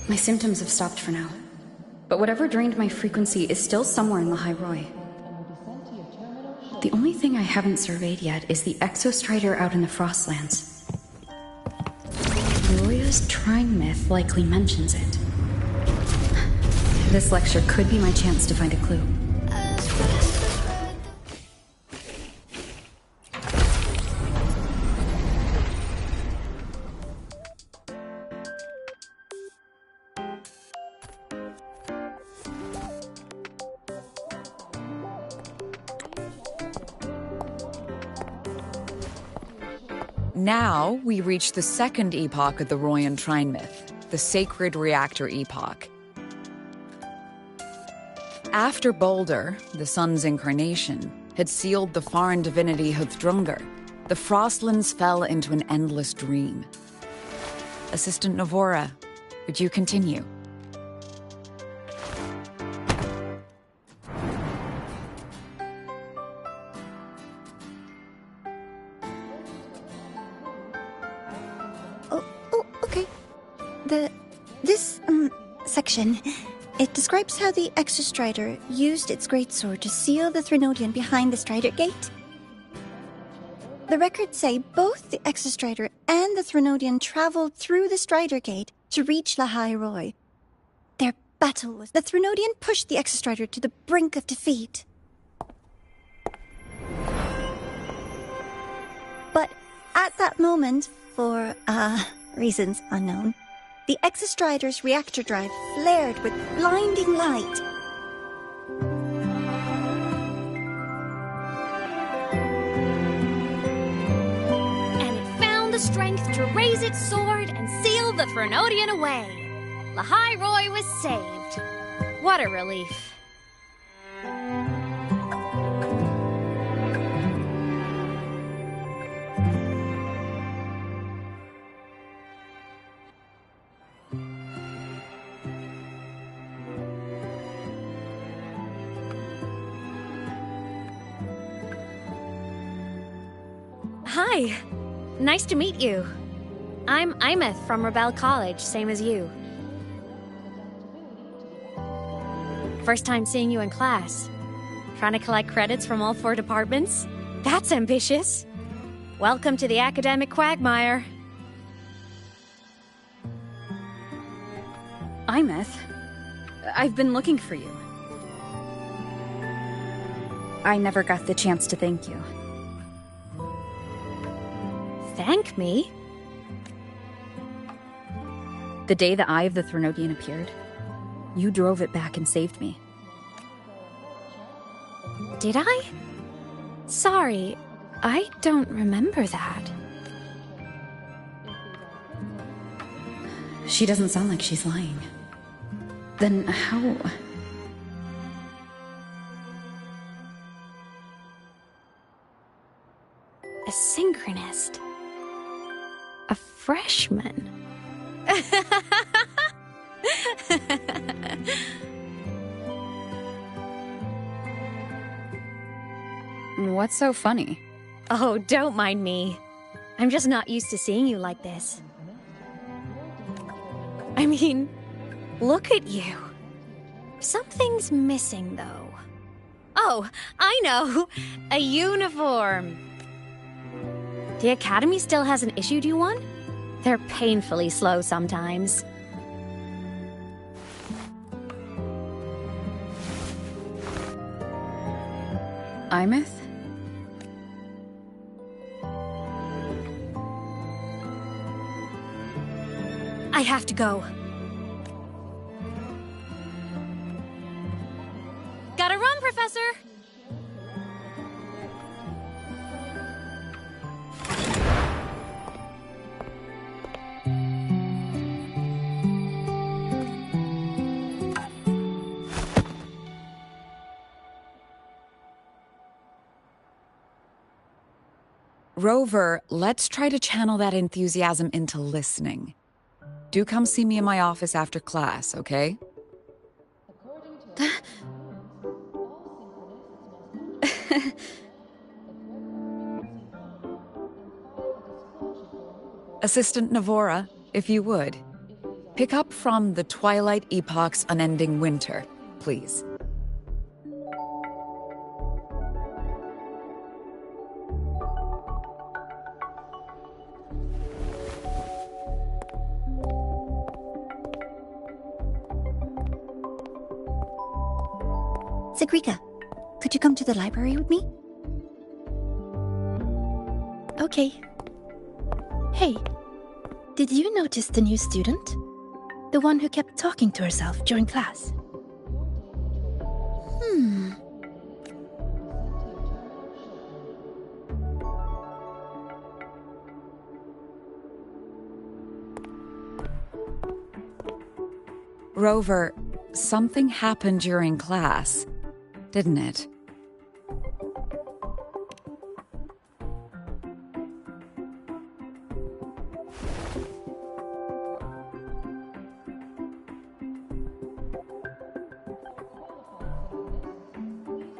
My symptoms have stopped for now. But whatever drained my frequency is still somewhere in the High Roy. The only thing I haven't surveyed yet is the exostrider out in the Frostlands. Roya's Trine myth likely mentions it. This lecture could be my chance to find a clue. Now, we reach the second epoch of the Royan Trine myth, the Sacred Reactor Epoch. After Boulder, the sun's incarnation, had sealed the foreign divinity Huthdrungar, the Frostlands fell into an endless dream. Assistant Navora, would you continue? This section, it describes how the Exostrider used its greatsword to seal the Threnodian behind the Strider Gate. The records say both the Exostrider and the Threnodian traveled through the Strider Gate to reach La High Roy. Their battle was... The Threnodian pushed the Exostrider to the brink of defeat. But at that moment, for, reasons unknown, the Exostrider's reactor drive flared with blinding light. And it found the strength to raise its sword and seal the Threnodian away. La High Roy was saved. What a relief. Hi. Nice to meet you. I'm Imeth from Rebel College, same as you. First time seeing you in class. Trying to collect credits from all 4 departments? That's ambitious. Welcome to the academic quagmire. Imeth, I've been looking for you. I never got the chance to thank you. Thank me? The day the Eye of the Threnodian appeared, you drove it back and saved me. Did I? Sorry, I don't remember that. She doesn't sound like she's lying. Then how... A synchronist. A freshman. What's so funny? Oh, don't mind me. I'm just not used to seeing you like this. I mean, look at you. Something's missing, though. Oh, I know! A uniform! The Academy still hasn't issued you one? They're painfully slow sometimes. Imeth? I have to go. Gotta run, Professor! Rover, let's try to channel that enthusiasm into listening. Do come see me in my office after class, okay? Assistant Navora, if you would. Pick up from the Twilight Epoch's Unending Winter, please. Sigrika, could you come to the library with me? Okay. Hey, did you notice the new student? The one who kept talking to herself during class? Rover, something happened during class, didn't it?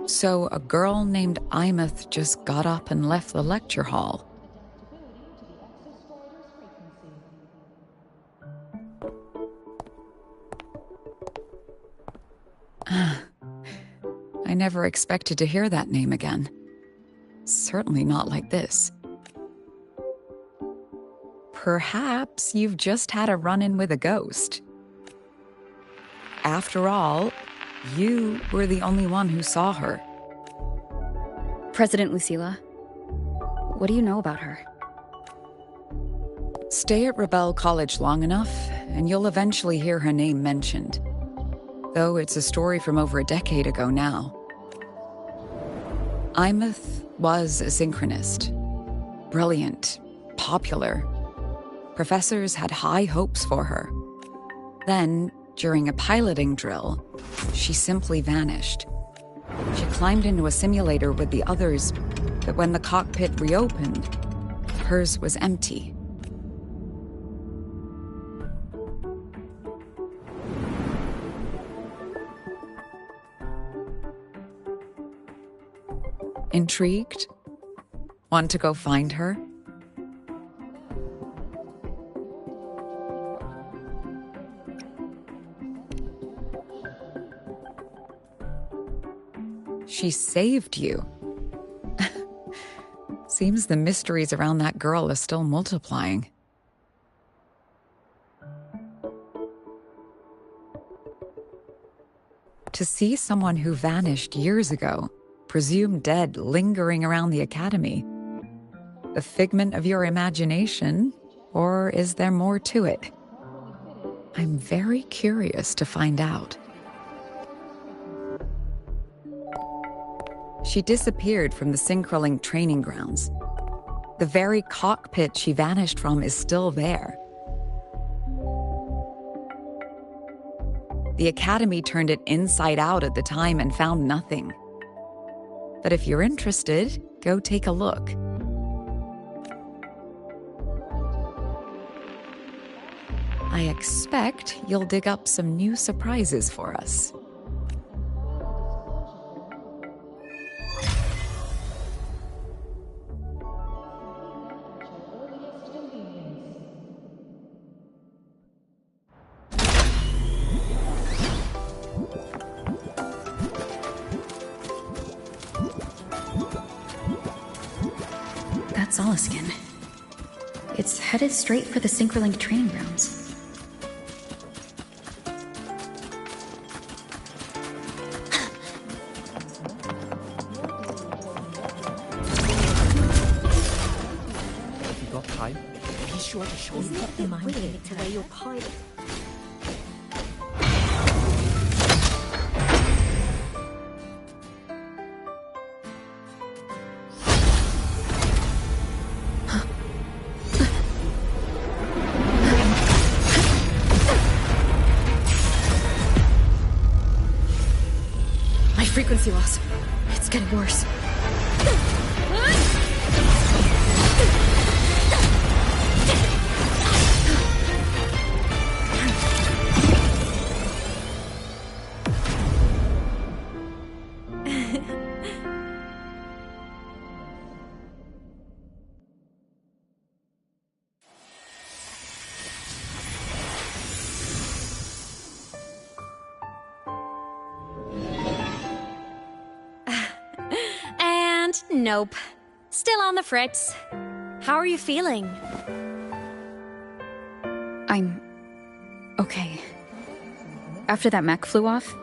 So a girl named Imeth just got up and left the lecture hall. I never expected to hear that name again. Certainly not like this. Perhaps you've just had a run-in with a ghost. After all, you were the only one who saw her. President Lucilla, what do you know about her? Stay at Rebel College long enough, and you'll eventually hear her name mentioned. Though it's a story from over a decade ago now. Imeth was a synchronist. Brilliant, popular. Professors had high hopes for her. Then, during a piloting drill, she simply vanished. She climbed into a simulator with the others, but when the cockpit reopened, hers was empty. Intrigued? Want to go find her? She saved you. Seems the mysteries around that girl are still multiplying. To see someone who vanished years ago, presumed dead, lingering around the academy, a figment of your imagination, or is there more to it? I'm very curious to find out. She disappeared from the Synchrolink training grounds. The very cockpit she vanished from is still there. The Academy turned it inside out at the time and found nothing. But if you're interested, go take a look. I expect you'll dig up some new surprises for us. That's Oliskin. It's headed straight for the Synchrolink training grounds. If you got time, be sure to show me what the mind to where your pilot. Frequency loss. It's getting worse. Nope. Still on the fritz. How are you feeling? I'm okay. After that mech flew off,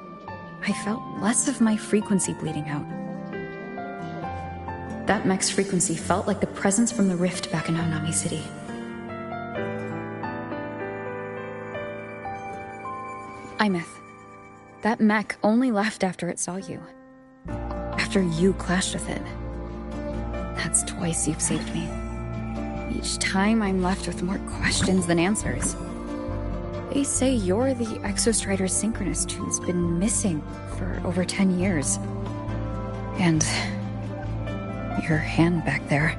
I felt less of my frequency bleeding out. That mech's frequency felt like the presence from the rift back in Hanami City. Imeth, that mech only left after it saw you. After you clashed with it. That's twice you've saved me. Each time I'm left with more questions than answers. They say you're the Exostrider synchronist who's been missing for over 10 years. And your hand back there.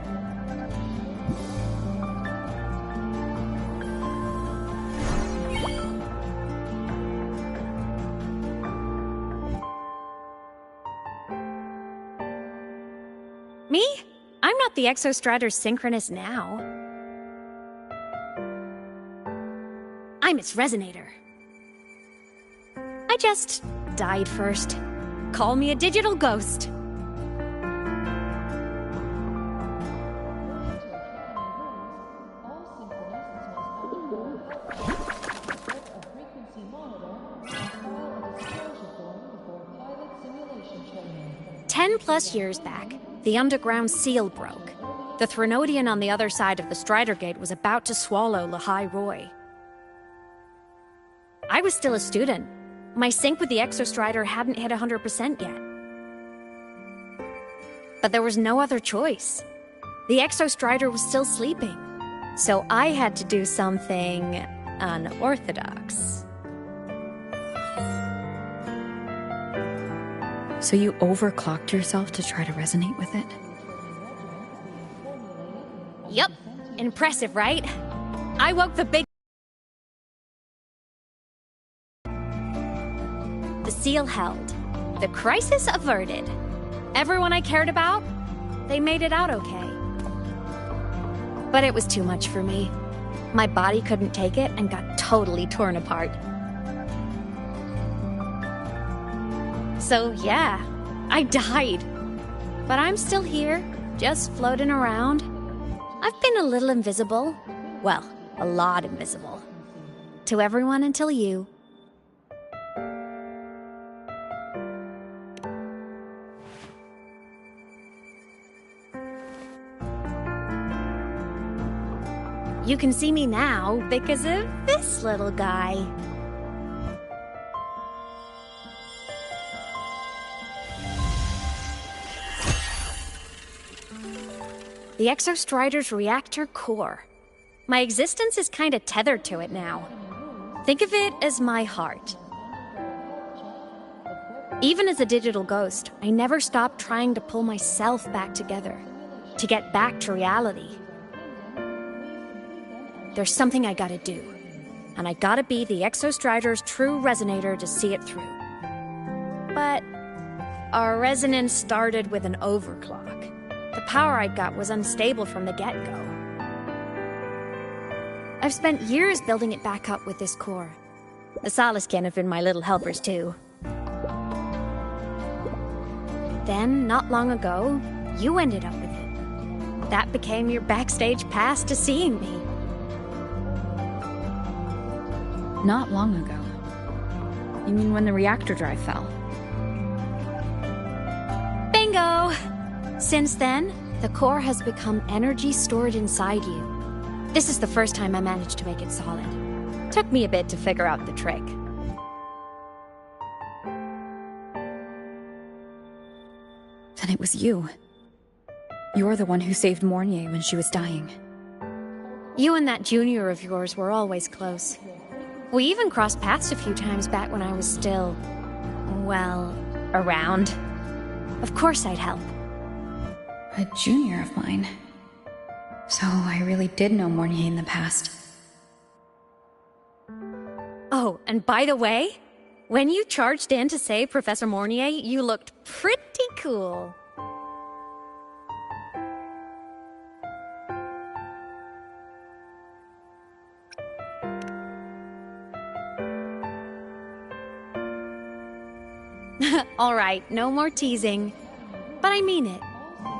Me? I'm not the Exostrider synchronist now. I'm its resonator. I just died first. Call me a digital ghost. +10 years back, the underground seal broke. The Threnodian on the other side of the Strider Gate was about to swallow Lahai Roy. I was still a student. My sync with the Exostrider hadn't hit 100% yet. But there was no other choice. The Exostrider was still sleeping. So I had to do something unorthodox. So you overclocked yourself to try to resonate with it? Yup. Impressive, right? I woke the big... The seal held. The crisis averted. Everyone I cared about, they made it out okay. But it was too much for me. My body couldn't take it and got totally torn apart. So yeah, I died. But I'm still here, just floating around. I've been a little invisible. Well, a lot invisible. To everyone until you. You can see me now because of this little guy. The Exostrider's reactor core. My existence is kinda tethered to it now. Think of it as my heart. Even as a digital ghost, I never stopped trying to pull myself back together, to get back to reality. There's something I gotta do, and I gotta be the Exostrider's true resonator to see it through. But our resonance started with an overclock. The power I got was unstable from the get-go. I've spent years building it back up with this core. The Soliskin have been my little helpers too. Then, not long ago, you ended up with it. That became your backstage pass to seeing me. Not long ago. You mean when the reactor drive fell? Bingo! Since then, the core has become energy stored inside you. This is the first time I managed to make it solid. Took me a bit to figure out the trick. Then it was you. You're the one who saved Mornier when she was dying. You and that junior of yours were always close. We even crossed paths a few times back when I was still, well, around. Of course I'd help. A junior of mine. So I really did know Mornier in the past. Oh, and by the way, when you charged in to save Professor Mornier, you looked pretty cool. All right, no more teasing. But I mean it.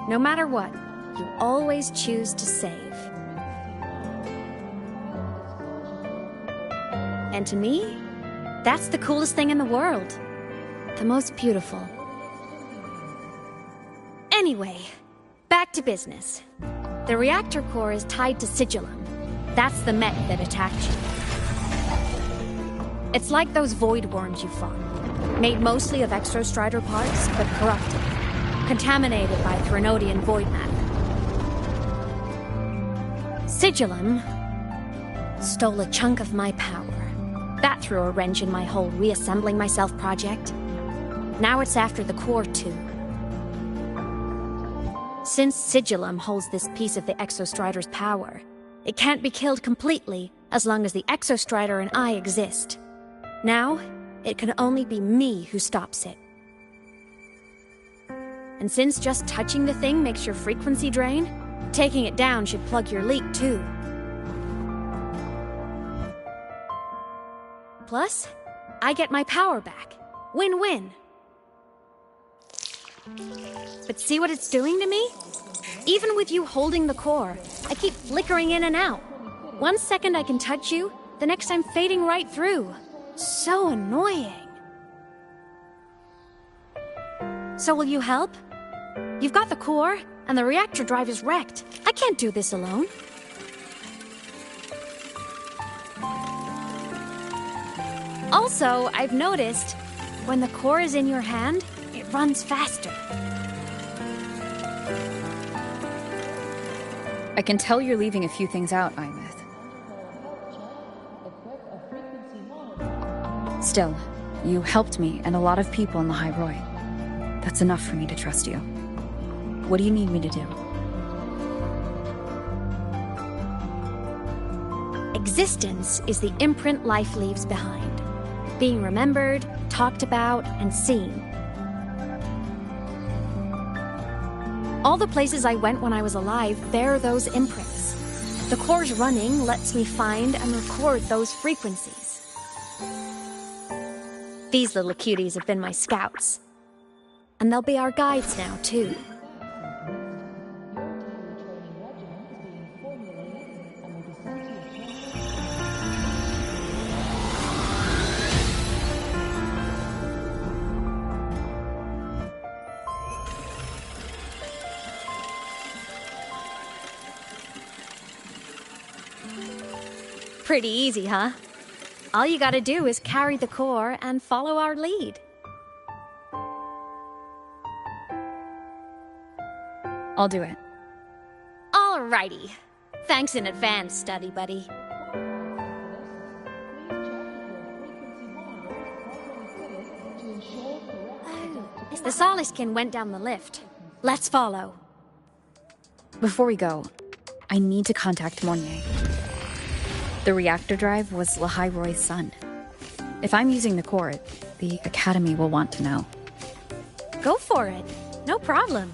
No matter what, you always choose to save. And to me, that's the coolest thing in the world. The most beautiful. Anyway, back to business. The reactor core is tied to Sigillum. That's the mech that attacked you. It's like those void worms you fought. Made mostly of Exostrider parts, but corrupted. Contaminated by Threnodian void matter. Sigillum stole a chunk of my power. That threw a wrench in my whole reassembling myself project. Now it's after the core too. Since Sigillum holds this piece of the Exostrider's power, it can't be killed completely as long as the Exostrider and I exist. Now, it can only be me who stops it. And since just touching the thing makes your frequency drain, taking it down should plug your leak too. Plus, I get my power back. Win-win. But see what it's doing to me? Even with you holding the core, I keep flickering in and out. 1 second I can touch you, the next I'm fading right through. So annoying. So will you help? You've got the core, and the reactor drive is wrecked. I can't do this alone. Also, I've noticed, when the core is in your hand, it runs faster. I can tell you're leaving a few things out, Imeth. Still, you helped me and a lot of people in the High Roy. That's enough for me to trust you. What do you need me to do? Existence is the imprint life leaves behind. Being remembered, talked about, and seen. All the places I went when I was alive bear those imprints. The core's running lets me find and record those frequencies. These little cuties have been my scouts. And they'll be our guides now, too. Pretty easy, huh? All you gotta do is carry the core and follow our lead. I'll do it. Alrighty. Thanks in advance, study buddy. The Soliskin went down the lift. Let's follow. Before we go, I need to contact Mornier. The reactor drive was Lahai Roy's son. If I'm using the core, the Academy will want to know. Go for it. No problem.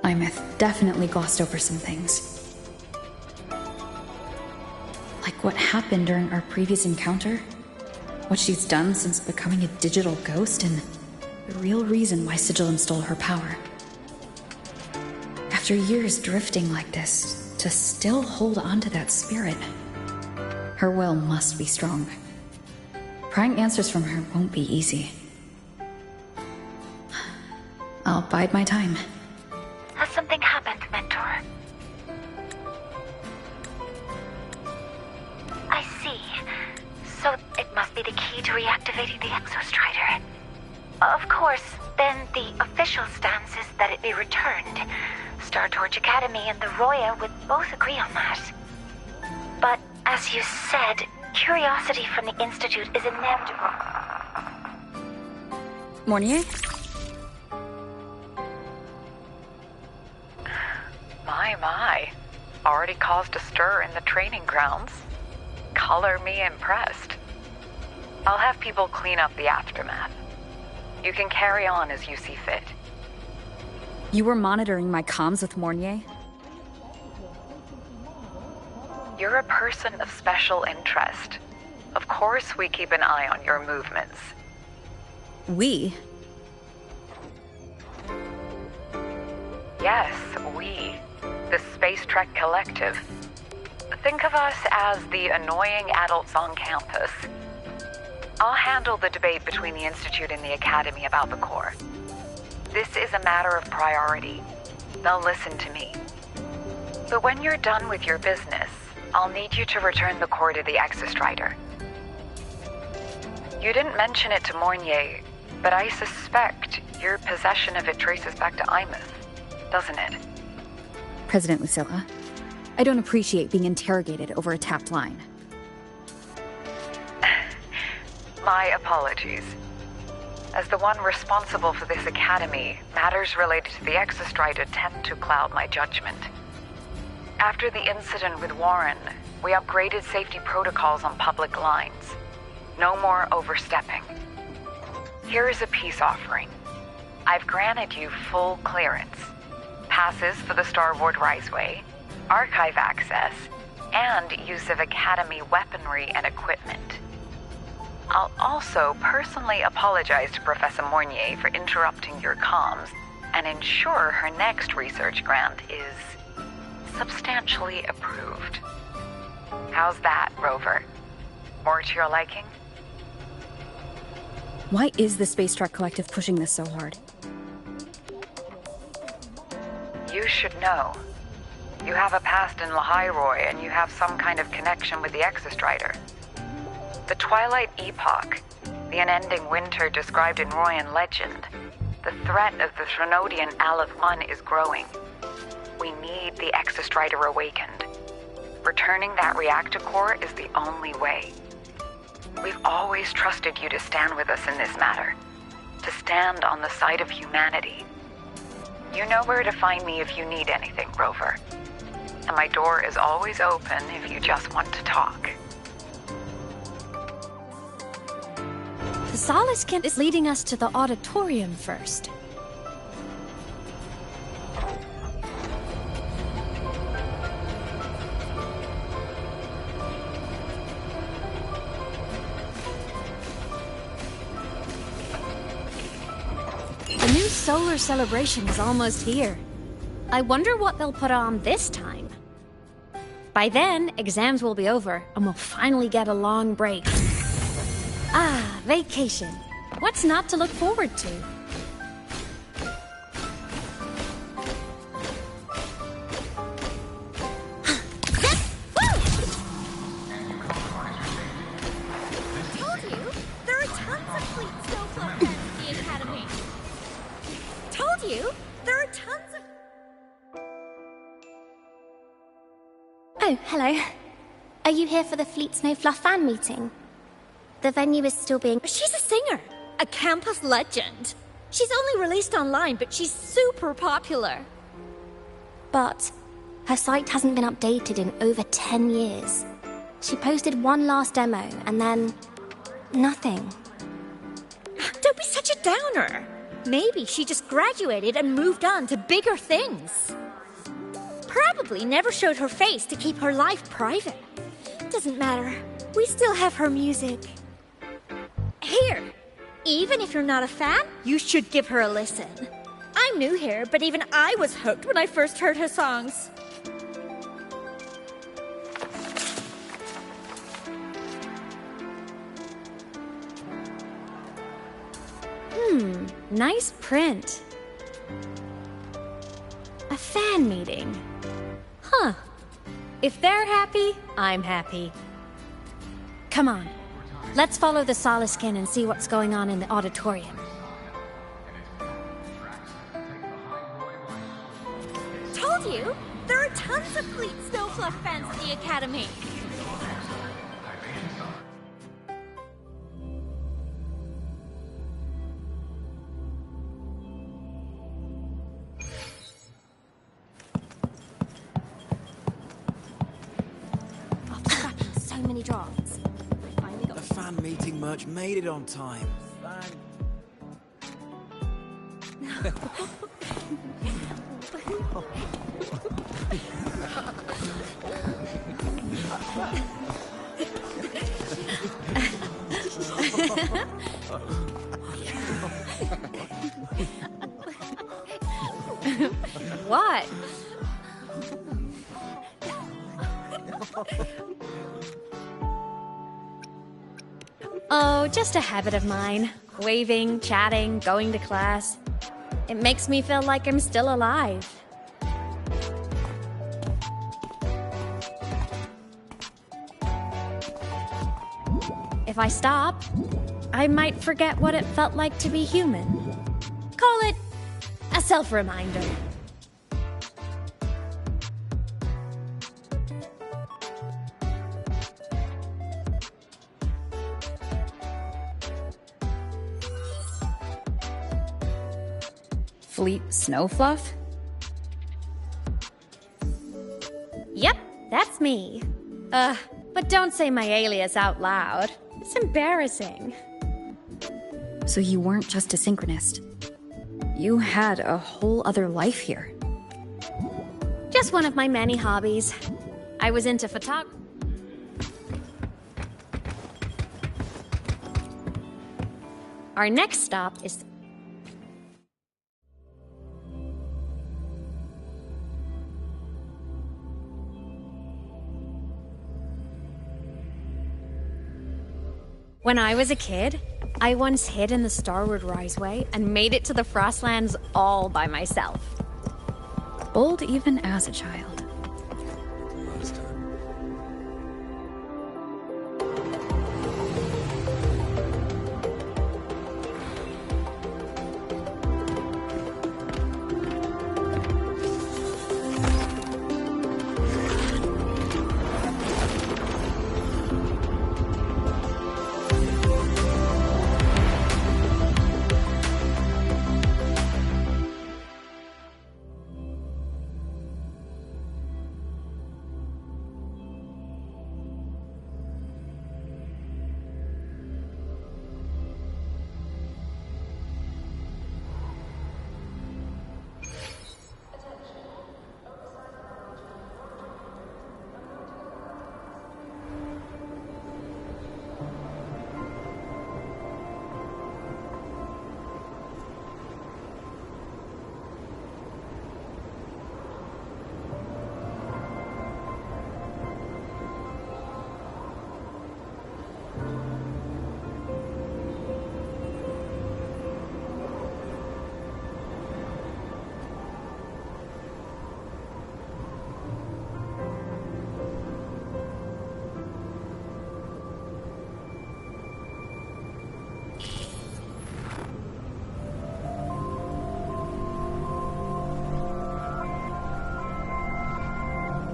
Imeth definitely glossed over some things. Like what happened during our previous encounter, what she's done since becoming a digital ghost, and the real reason why Sigillum stole her power. After years drifting like this, to still hold on to that spirit, her will must be strong. Prying answers from her won't be easy. I'll bide my time. Has something happened, Mentor? I see. So it must be the key to reactivating the Exostrider. Of course, then the official stance is that it be returned. Star Torch Academy and the Roya would both agree on that. But, as you said, curiosity from the Institute is inevitable. Mornier? My. Already caused a stir in the training grounds. Color me impressed. I'll have people clean up the aftermath. You can carry on as you see fit. You were monitoring my comms with Mornier? You're a person of special interest. Of course we keep an eye on your movements. We? Yes, we. The Space Trek Collective. Think of us as the annoying adults on campus. I'll handle the debate between the Institute and the Academy about the Corps. This is a matter of priority. They'll listen to me. But when you're done with your business, I'll need you to return the Corps to the Exostrider. You didn't mention it to Mornier, but I suspect your possession of it traces back to Imeth, doesn't it? President Lucilla, I don't appreciate being interrogated over a tapped line. My apologies. As the one responsible for this academy, matters related to the Exostrider tend to cloud my judgment. After the incident with Warren, we upgraded safety protocols on public lines. No more overstepping. Here is a peace offering. I've granted you full clearance. Passes for the Starboard Riseway, archive access, and use of Academy weaponry and equipment. I'll also personally apologize to Professor Mornier for interrupting your comms and ensure her next research grant is substantially approved. How's that, Rover? More to your liking? Why is the Space Trek Collective pushing this so hard? You should know. You have a past in Lahairoi, and you have some kind of connection with the Exostrider. The Twilight Epoch, the unending winter described in Royan legend, the threat of the Threnodian Aleph 1 is growing. We need the Exostrider awakened. Returning that reactor core is the only way. We've always trusted you to stand with us in this matter, to stand on the side of humanity. You know where to find me if you need anything, Rover. And my door is always open if you just want to talk. The Solace Camp is leading us to the auditorium first. The new solar celebration is almost here. I wonder what they'll put on this time. By then, exams will be over, and we'll finally get a long break. Ah, vacation. What's not to look forward to? Told you, there are tons of fleet snowflake fans at the Academy. Told you, there are tons of... Oh, hello. Are you here for the Fleet Snow Fluff fan meeting? The venue is still being... She's a singer, a campus legend. She's only released online, but she's super popular. But her site hasn't been updated in over 10 years. She posted one last demo, and then... nothing. Don't be such a downer. Maybe she just graduated and moved on to bigger things. Probably never showed her face to keep her life private. Doesn't matter. We still have her music. Here, even if you're not a fan, you should give her a listen. I'm new here, but even I was hooked when I first heard her songs. Nice print. A fan meeting. Huh. If they're happy, I'm happy. Come on. Let's follow the Solaskin and see what's going on in the auditorium. Told you, there are tons of Fleet Snowfluff fans at the Academy. After scrapping so many drafts, I finally got... The fan meeting merch made it on time. What? Oh, just a habit of mine. Waving, chatting, going to class. It makes me feel like I'm still alive. If I stop, I might forget what it felt like to be human. Call it a self-reminder. Fleet Snowfluff? Yep, that's me. But don't say my alias out loud. It's embarrassing. So you weren't just a synchronist. You had a whole other life here. Just one of my many hobbies. I was into photography. Our next stop is... When I was a kid, I once hid in the Starward Riseway and made it to the Frostlands all by myself. Bold even as a child.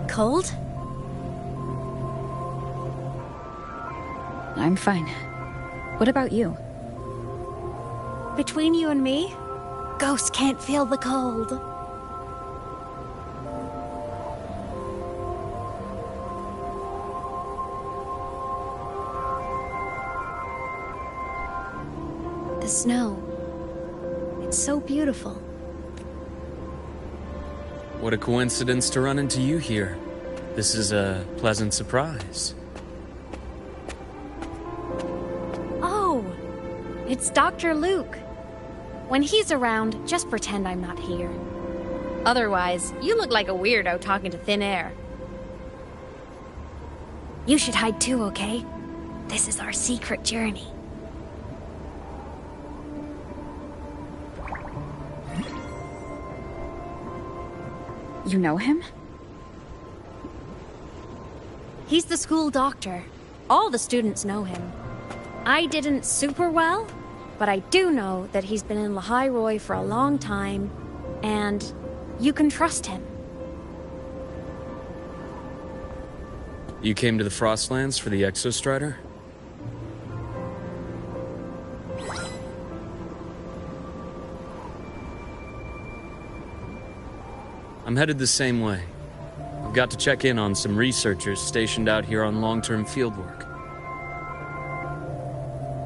Cold? I'm fine. What about you? Between you and me, ghosts can't feel the cold. The snow. It's so beautiful. What a coincidence to run into you here. This is a pleasant surprise. Oh, it's Dr. Luke. When he's around, just pretend I'm not here. Otherwise, you look like a weirdo talking to thin air. You should hide too, okay? This is our secret journey. You know him? He's the school doctor. All the students know him. I didn't super well, but I do know that he's been in Lehigh Roy for a long time, and you can trust him. You came to the Frostlands for the Exostrider? I'm headed the same way. I've got to check in on some researchers stationed out here on long-term fieldwork.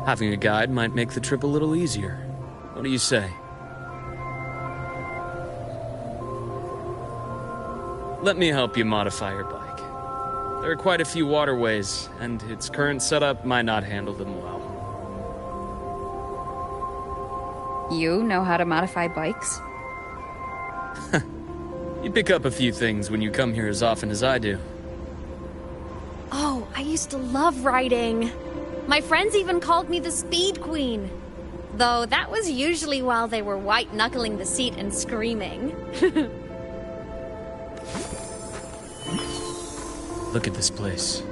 Having a guide might make the trip a little easier. What do you say? Let me help you modify your bike. There are quite a few waterways, and its current setup might not handle them well. You know how to modify bikes? You pick up a few things when you come here as often as I do. Oh, I used to love riding. My friends even called me the Speed Queen. Though that was usually while they were white-knuckling the seat and screaming. Look at this place.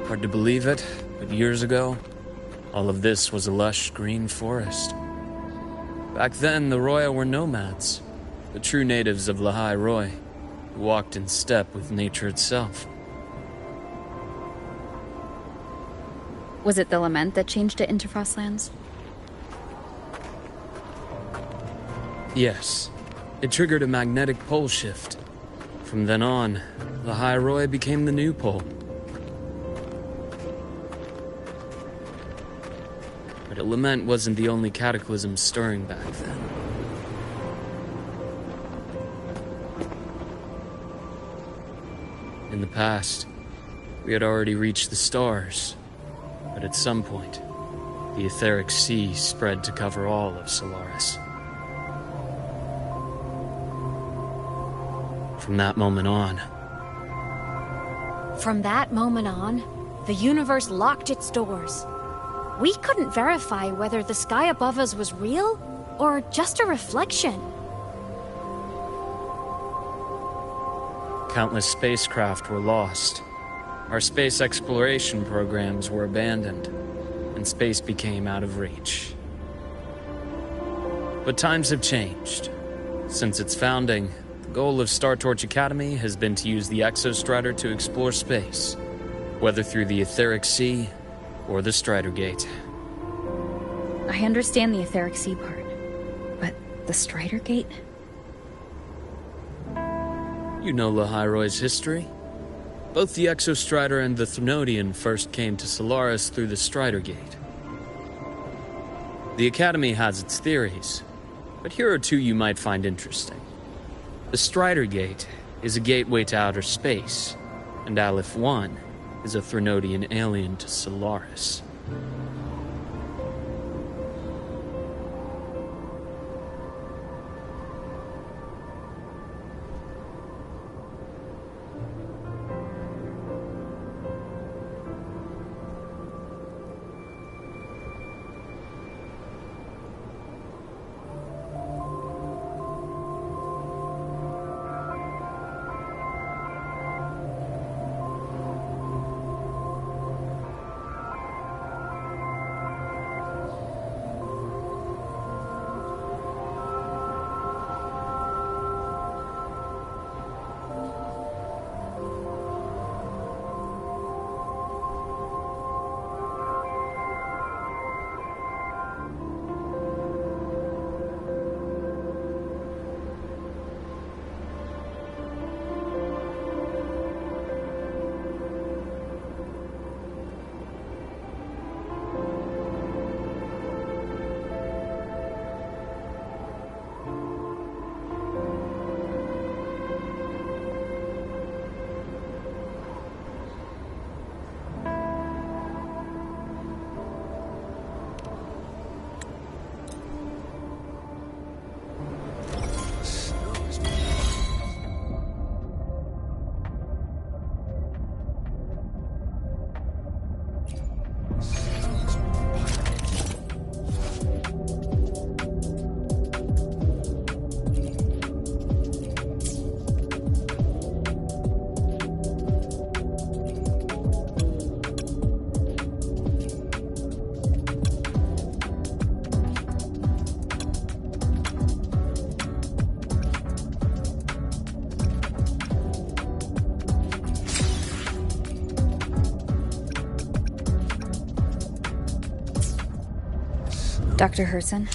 Hard to believe it, but years ago, all of this was a lush green forest. Back then, the Roya were nomads, the true natives of Lahai Roy, who walked in step with nature itself. Was it the lament that changed it into Frostlands? Yes. It triggered a magnetic pole shift. From then on, Lahai Roy became the new pole. But a lament wasn't the only cataclysm stirring back then. In the past, we had already reached the stars, but at some point, the etheric sea spread to cover all of Solaris. From that moment on, the universe locked its doors. We couldn't verify whether the sky above us was real or just a reflection. countless spacecraft were lost. Our space exploration programs were abandoned, and space became out of reach. But times have changed. Since its founding, the goal of Star Torch Academy has been to use the Exostrider to explore space, whether through the Etheric Sea or the Strider Gate. I understand the Etheric Sea part, but the Strider Gate? You know Lahai Roy's history. Both the Exostrider and the Threnodian first came to Solaris through the Strider Gate. The Academy has its theories, but here are two you might find interesting. The Strider Gate is a gateway to outer space, and Aleph 1 is a Threnodian alien to Solaris. Dr. Herson?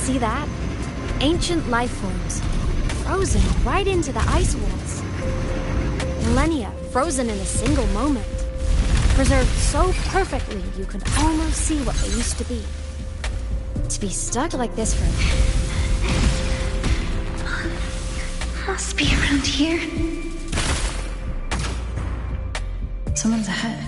See that? Ancient life forms, frozen right into the ice walls. Millennia frozen in a single moment. Preserved so perfectly you could almost see what they used to be. To be stuck like this for... Must be around here. Someone's ahead.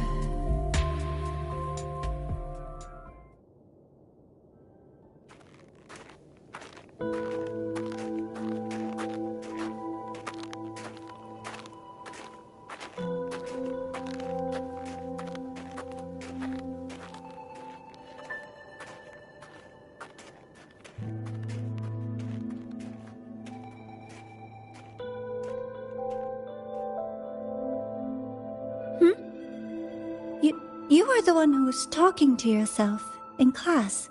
You are the one who was talking to yourself in class.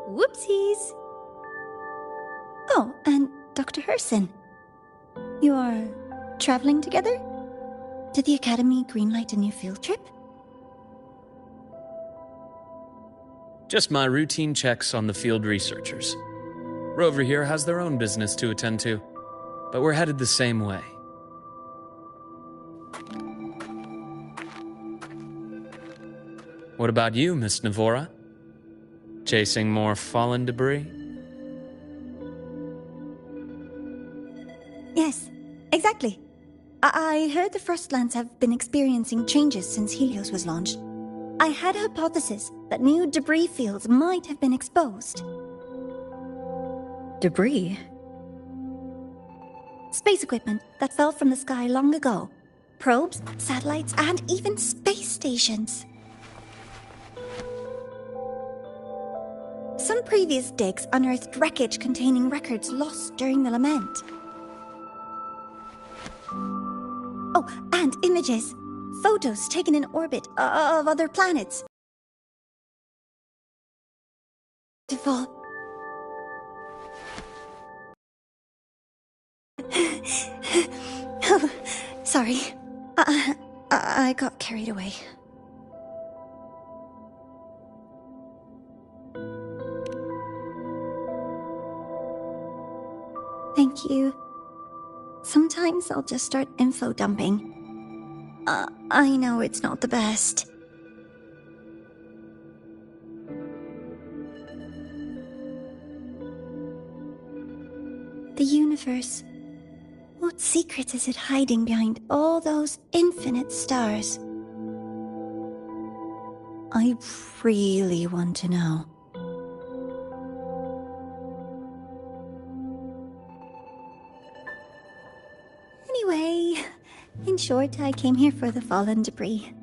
Whoopsies. Oh, and Dr. Herson. You are traveling together? Did the Academy greenlight a new field trip? Just my routine checks on the field researchers. Rover here has their own business to attend to, but we're headed the same way. What about you, Miss Navora? Chasing more fallen debris? Yes, exactly. I heard the Frostlands have been experiencing changes since Helios was launched. I had a hypothesis that new debris fields might have been exposed. Debris? Space equipment that fell from the sky long ago. Probes, satellites, and even space stations. Some previous digs unearthed wreckage containing records lost during the lament. Oh, and images. Photos taken in orbit of other planets. Beautiful. Oh, sorry. I got carried away. Thank you. Sometimes I'll just start info dumping. I know it's not the best. The universe. What secret is it hiding behind all those infinite stars? I really want to know. Anyway, in short, I came here for the fallen debris.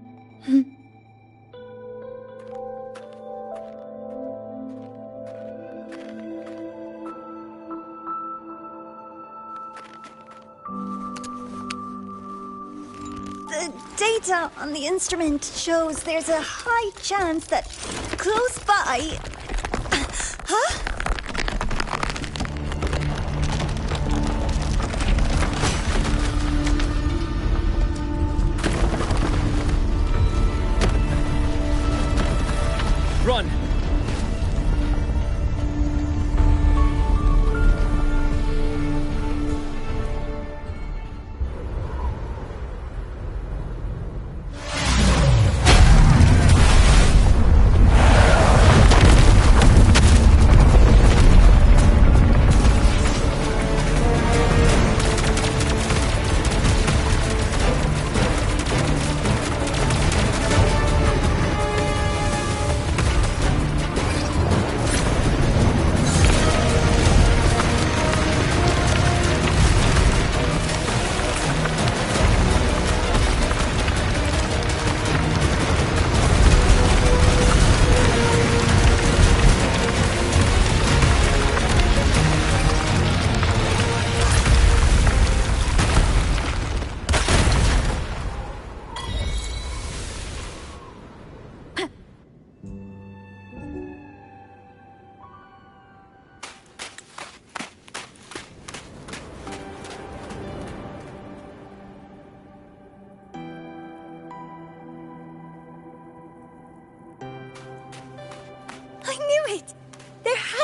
The data on the instrument shows there's a high chance that close by... Huh? Run!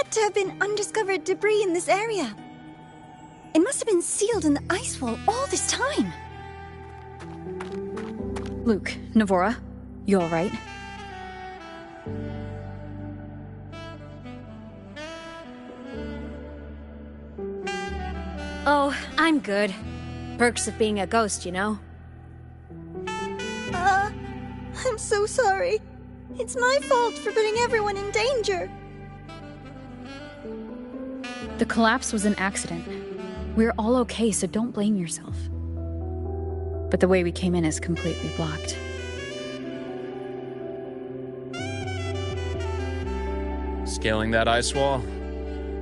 had to have been undiscovered debris in this area. It must have been sealed in the ice wall all this time. Luke, Navora, you alright? Oh, I'm good. Perks of being a ghost, you know? I'm so sorry. It's my fault for putting everyone in danger. The collapse was an accident. We're all okay, so don't blame yourself. But the way we came in is completely blocked. Scaling that ice wall?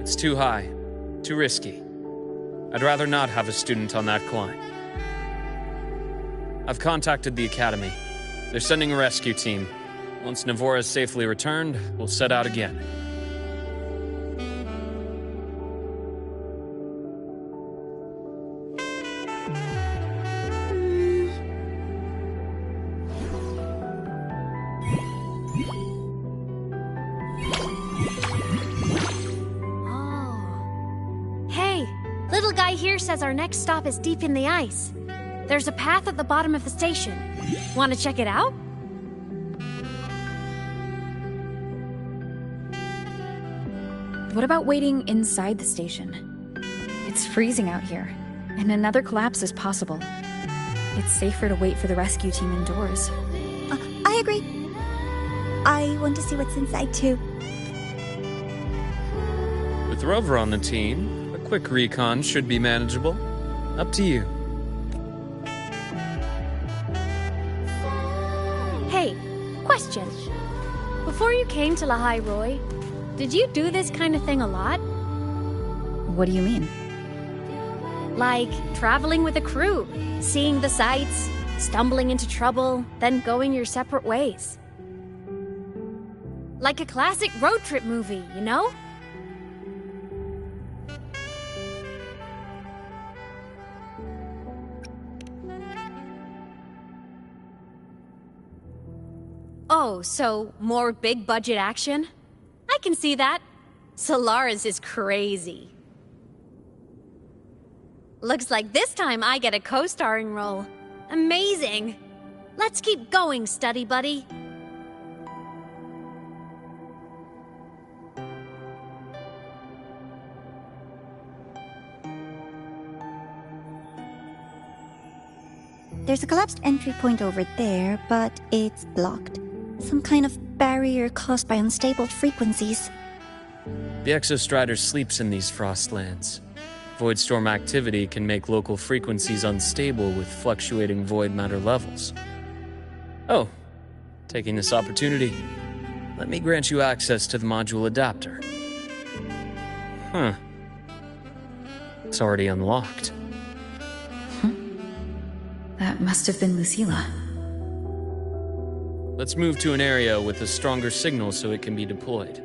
It's too high. Too risky. I'd rather not have a student on that climb. I've contacted the Academy. They're sending a rescue team. Once Navora is safely returned, we'll set out again. Oh. Hey, little guy here says our next stop is deep in the ice. There's a path at the bottom of the station. Want to check it out? What about waiting inside the station? It's freezing out here, and another collapse is possible. It's safer to wait for the rescue team indoors. I agree. I want to see what's inside too. With Rover on the team, a quick recon should be manageable. Up to you. Hey, question. Before you came to Lahai Roy, did you do this kind of thing a lot? What do you mean? Like traveling with a crew, seeing the sights, stumbling into trouble, then going your separate ways. Like a classic road trip movie, you know? Oh, so more big budget action? I can see that. Solaris is crazy. Looks like this time I get a co-starring role. Amazing. Let's keep going, study buddy. There's a collapsed entry point over there, but it's blocked. Some kind of barrier caused by unstable frequencies. The Exostrider sleeps in these frostlands. Void storm activity can make local frequencies unstable with fluctuating void matter levels. Oh, taking this opportunity, let me grant you access to the module adapter. Huh. It's already unlocked. That must have been Lucilla. Let's move to an area with a stronger signal so it can be deployed.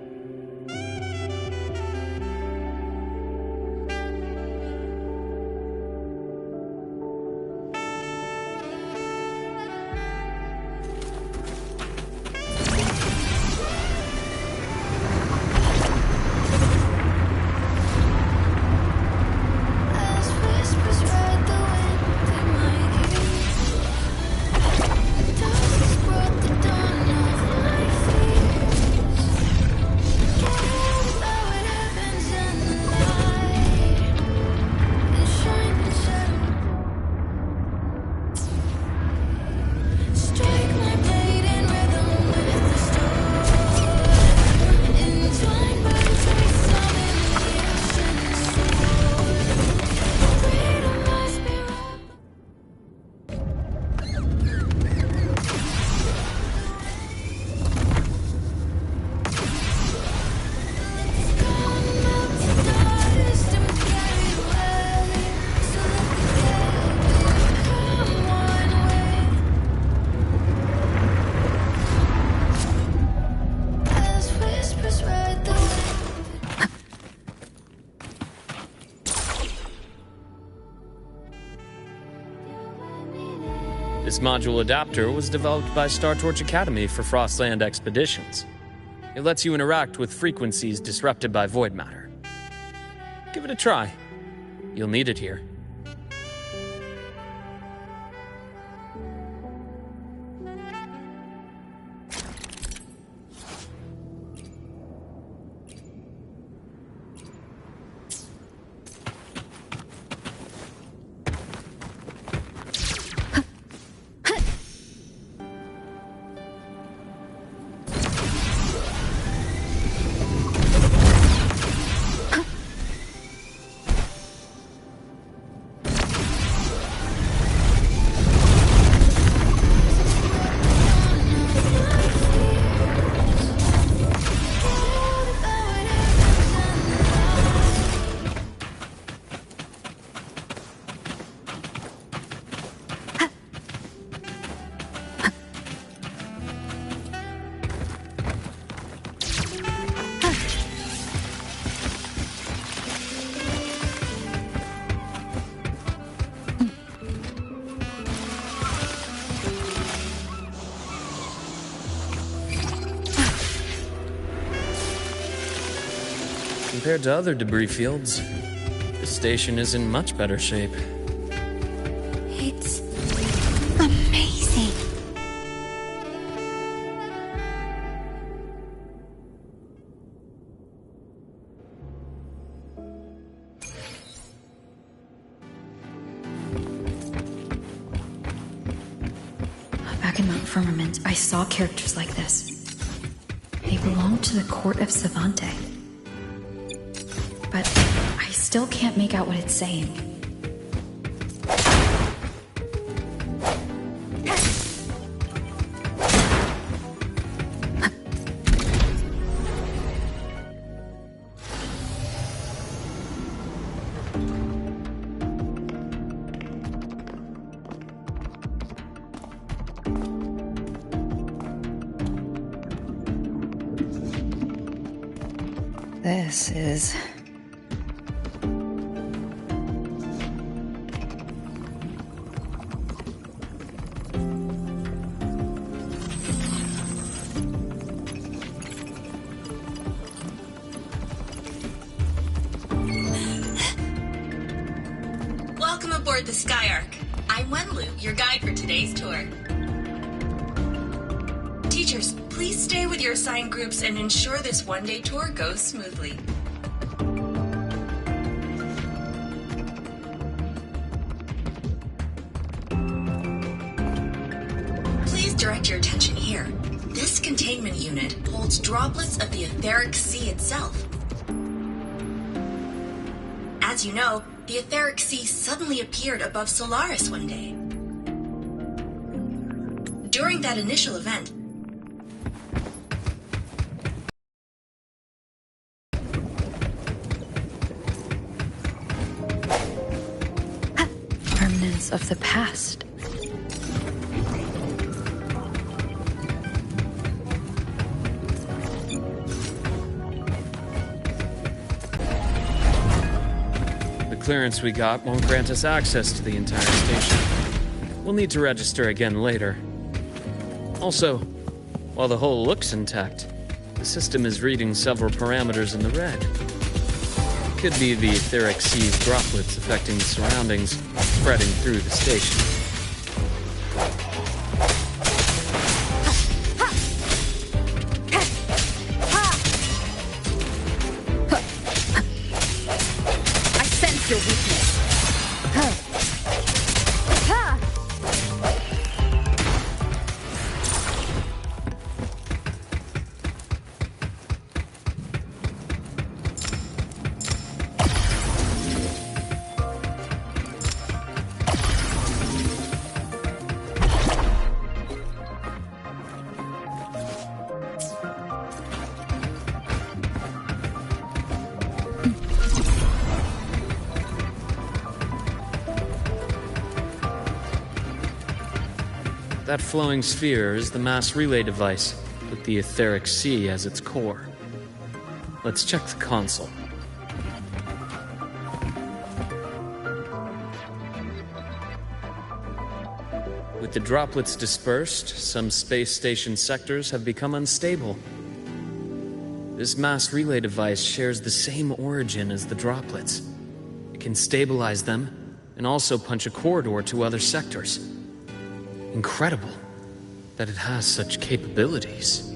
This module adapter was developed by Star Torch Academy for Frostland expeditions. It lets you interact with frequencies disrupted by void matter. Give it a try. You'll need it here. Compared to other debris fields, the station is in much better shape. It's amazing. Back in Mount Firmament, I saw characters like this. They belonged to the court of Savante. But I still can't make out what it's saying. This is... Welcome aboard the Skyark. I'm Wenlu, your guide for today's tour. Teachers, please stay with your assigned groups and ensure this one-day tour goes smoothly. Please direct your attention here. This containment unit holds droplets of the etheric sea itself. As you know, the etheric sea suddenly appeared above Solaris one day. During that initial event, remnants of the past. The clearance we got won't grant us access to the entire station. We'll need to register again later. Also, while the hull looks intact, the system is reading several parameters in the red. Could be the etheric sea's droplets affecting the surroundings, spreading through the station. I sense your weakness. That flowing sphere is the mass relay device, with the etheric sea as its core. Let's check the console. With the droplets dispersed, some space station sectors have become unstable. This mass relay device shares the same origin as the droplets. It can stabilize them and also punch a corridor to other sectors. Incredible that it has such capabilities.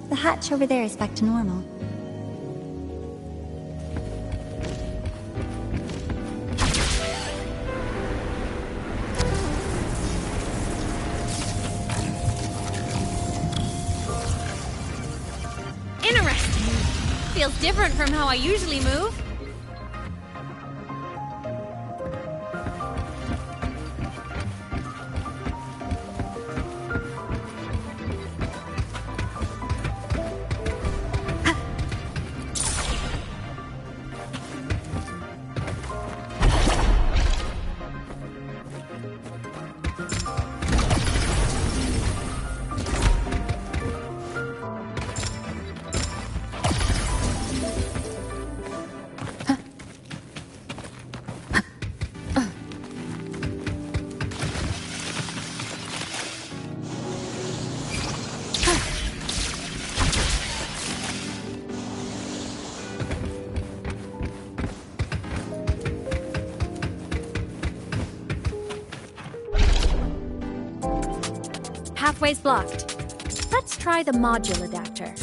The hatch over there is back to normal. Interesting. Feels different from how I usually move. Pathway's blocked. Let's try the module adapter.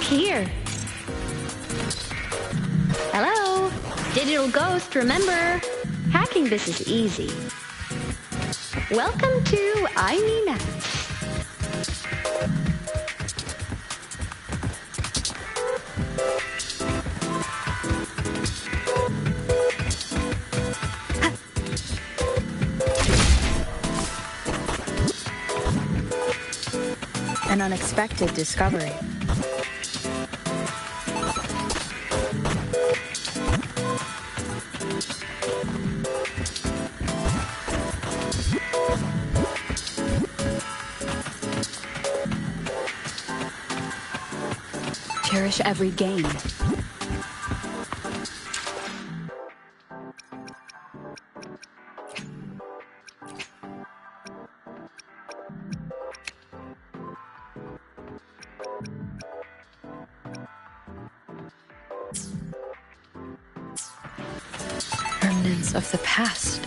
Here. Hello? Digital ghost, remember? Hacking this is easy. Welcome to I Me Maps. An unexpected discovery. Cherish every gain. Remnants of the past.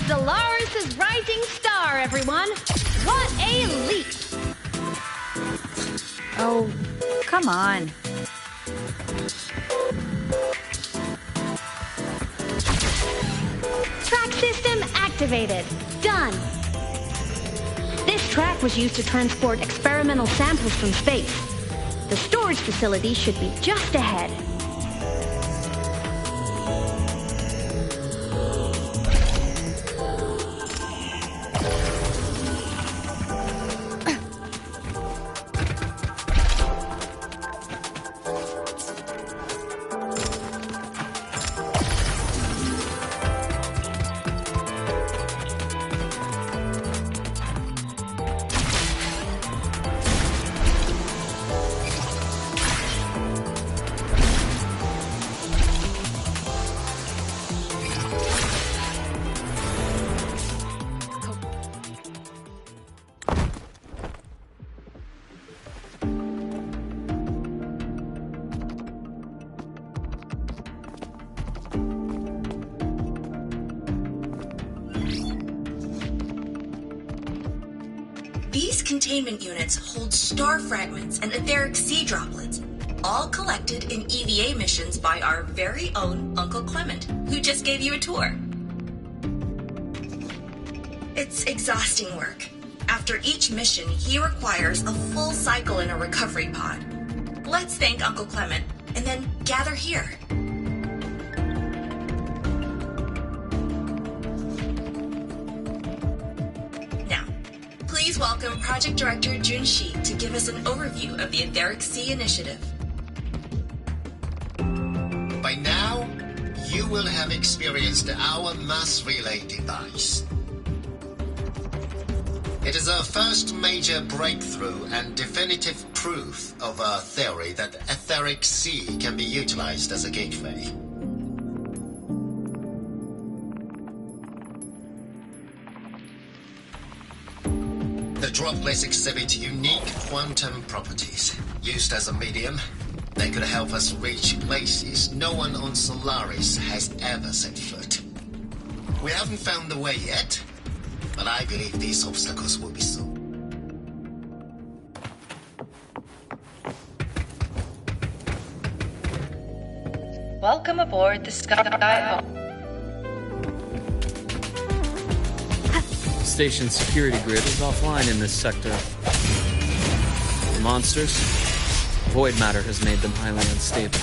Dolores' rising star, everyone! What a leap! Oh, come on. Track system activated. Done. This track was used to transport experimental samples from space. The storage facility should be just ahead. containment units hold star fragments and etheric sea droplets, all collected in EVA missions by our very own Uncle Clement, who just gave you a tour. It's exhausting work. After each mission, he requires a full cycle in a recovery pod. Let's thank Uncle Clement, and then gather here. Now, please welcome Project Director Jun Shi to give us an overview of the Etheric Sea Initiative. By now, you will have experienced our mass relay device. It is our first major breakthrough and definitive proof of our theory that Etheric Sea can be utilized as a gateway. The droplets exhibit unique quantum properties. Used as a medium, they could help us reach places no one on Solaris has ever set foot. We haven't found the way yet, but I believe these obstacles will be soon. Welcome aboard the Sky. Station security grid is offline in this sector. The monsters? Void matter has made them highly unstable.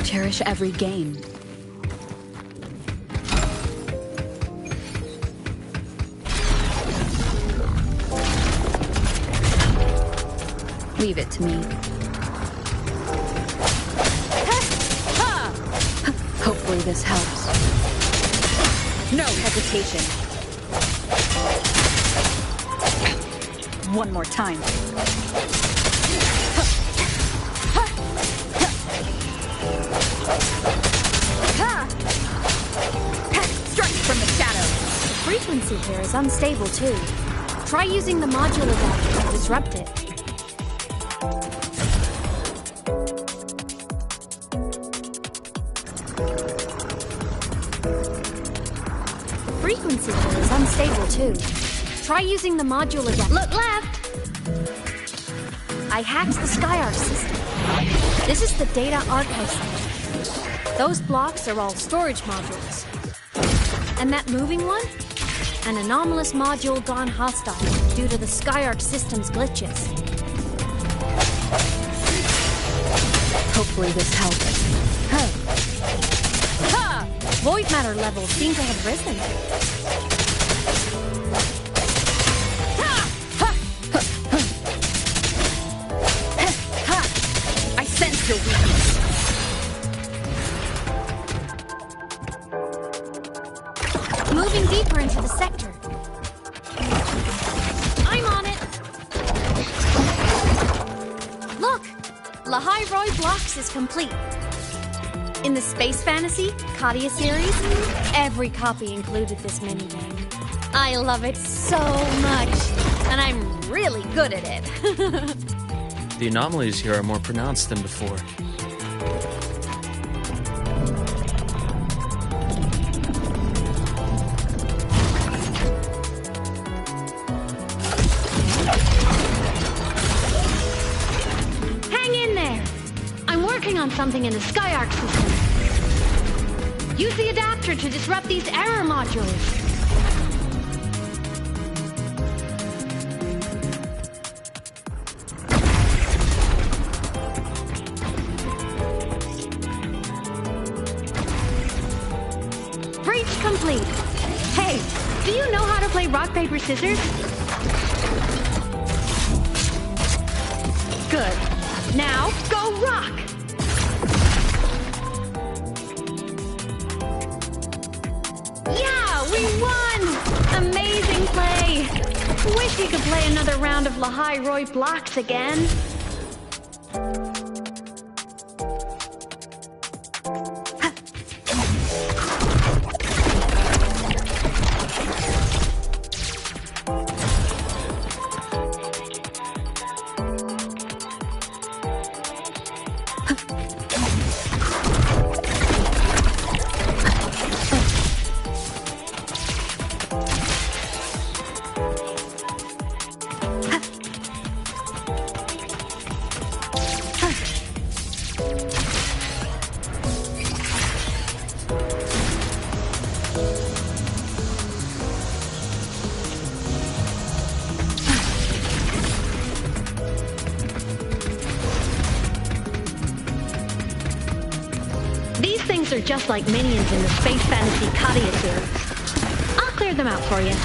Cherish every game. Leave it to me. Hopefully this helps. No hesitation. One more time. Strike from the shadows. The frequency here is unstable too. Try using the module adapter to disrupt it. The frequency here is unstable too. Try using the module adapter. Look left! I hacked the SkyArc system. This is the data archive center. Those blocks are all storage modules. And that moving one? An anomalous module gone hostile due to the SkyArc system's glitches. Hopefully this helps. Ha! Void matter levels seem to have risen. I sense your weakness. Moving deeper into the sector. I'm on it. Look! Lahai Roy Blocks is complete. In the Space Fantasy, Katia series, every copy included this minigame. I love it so much, and I'm really good at it. The anomalies here are more pronounced than before. Hang in there! I'm working on something in the SkyArc system. Use the adapter to disrupt these error modules. Breach complete. Hey, do you know how to play rock, paper, scissors? Good. Now, go rock! Yeah, we won! Amazing play! Wish we could play another round of Lahai Roy blocks again. Are just like minions in the space fantasy Kadia series. I'll clear them out for you.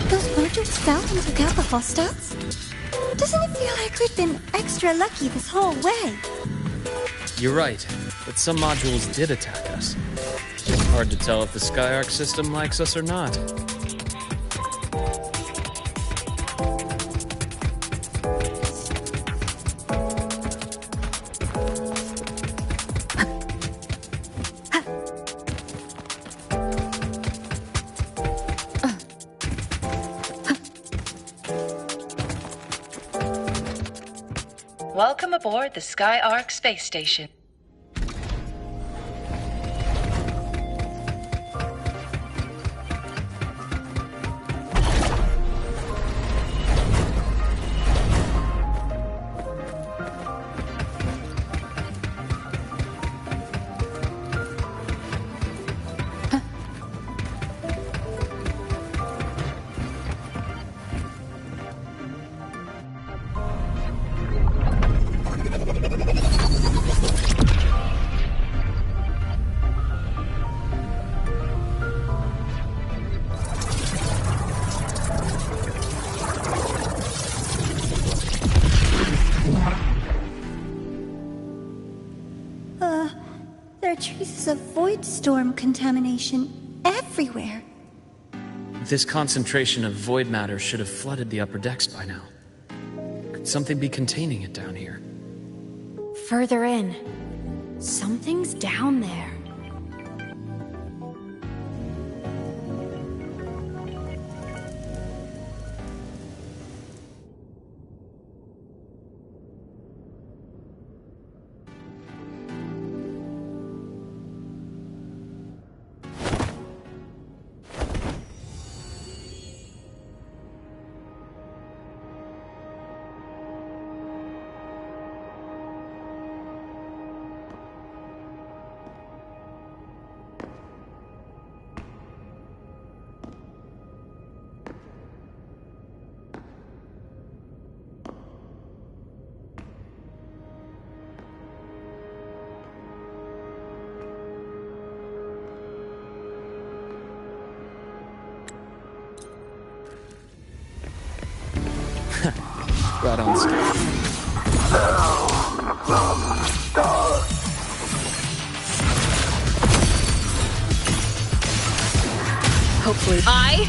Those modules fell and took out the hostiles? Doesn't it feel like we've been extra lucky this whole way? You're right, but some modules did attack us. Hard to tell if the Skyark system likes us or not. Welcome aboard the Skyark space station. There are traces of void storm contamination everywhere. This concentration of void matter should have flooded the upper decks by now. Could something be containing it down here? Further in. Something's down there. Right on schedule. Hopefully I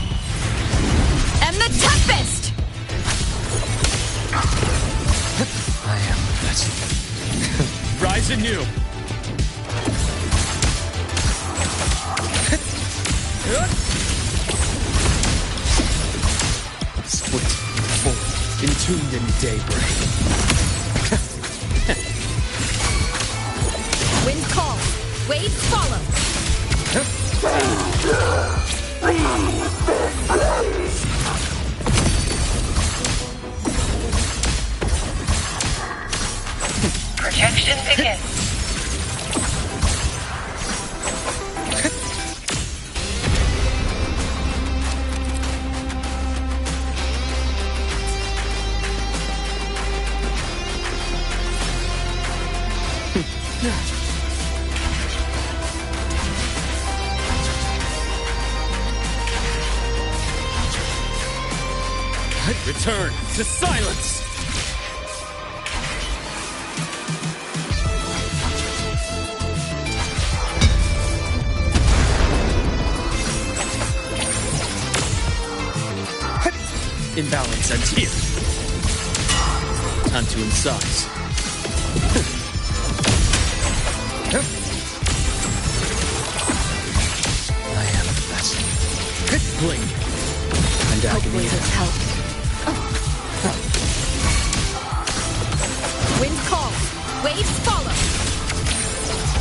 am the toughest! I am the best. Rise anew! Split, fold, entombed in daybreak. Wind calls, waves follow. Leave this place. Projection begins. Return to silence! Imbalance ends here. Time to incise. I am the best. Bling. And agony. Help. Wind calls. Waves follow.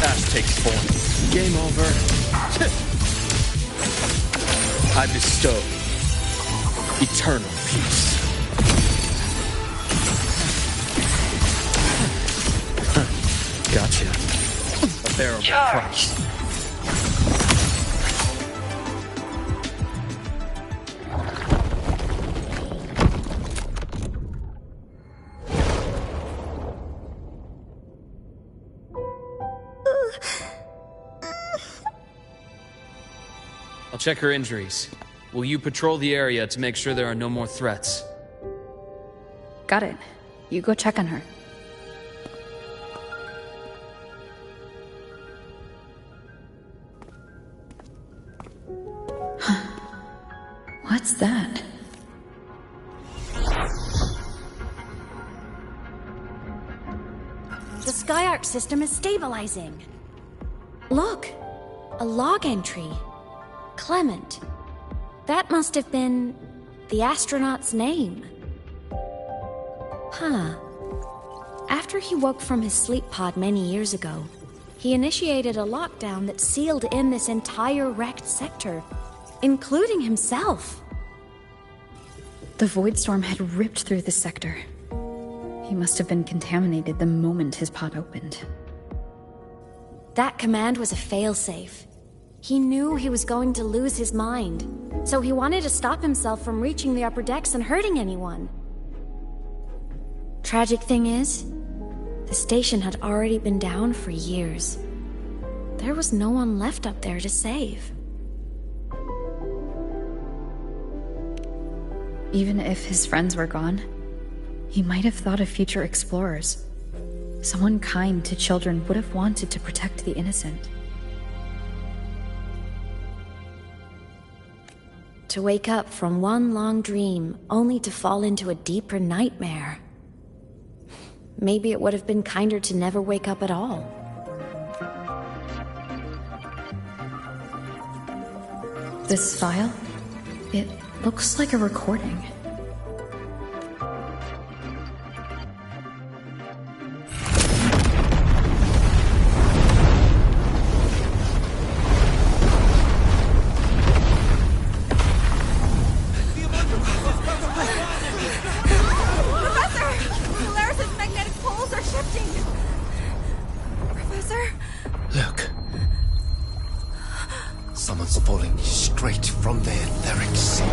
Ash takes form. Game over. I bestow eternal peace. Gotcha. A bearable price. I'll check her injuries. Will you patrol the area to make sure there are no more threats? Got it. You go check on her. What's that? The Sky Arc system is stabilizing. Look, a log entry. Clement. That must have been the astronaut's name. Huh. After he woke from his sleep pod many years ago, he initiated a lockdown that sealed in this entire wrecked sector, including himself. The void storm had ripped through the sector. He must have been contaminated the moment his pod opened. That command was a failsafe. He knew he was going to lose his mind, so he wanted to stop himself from reaching the upper decks and hurting anyone. Tragic thing is, the station had already been down for years. There was no one left up there to save. Even if his friends were gone, he might have thought of future explorers. Someone kind to children would have wanted to protect the innocent. To wake up from one long dream, only to fall into a deeper nightmare. Maybe it would have been kinder to never wake up at all. This file? It looks like a recording. Someone's falling straight from the etheric sea.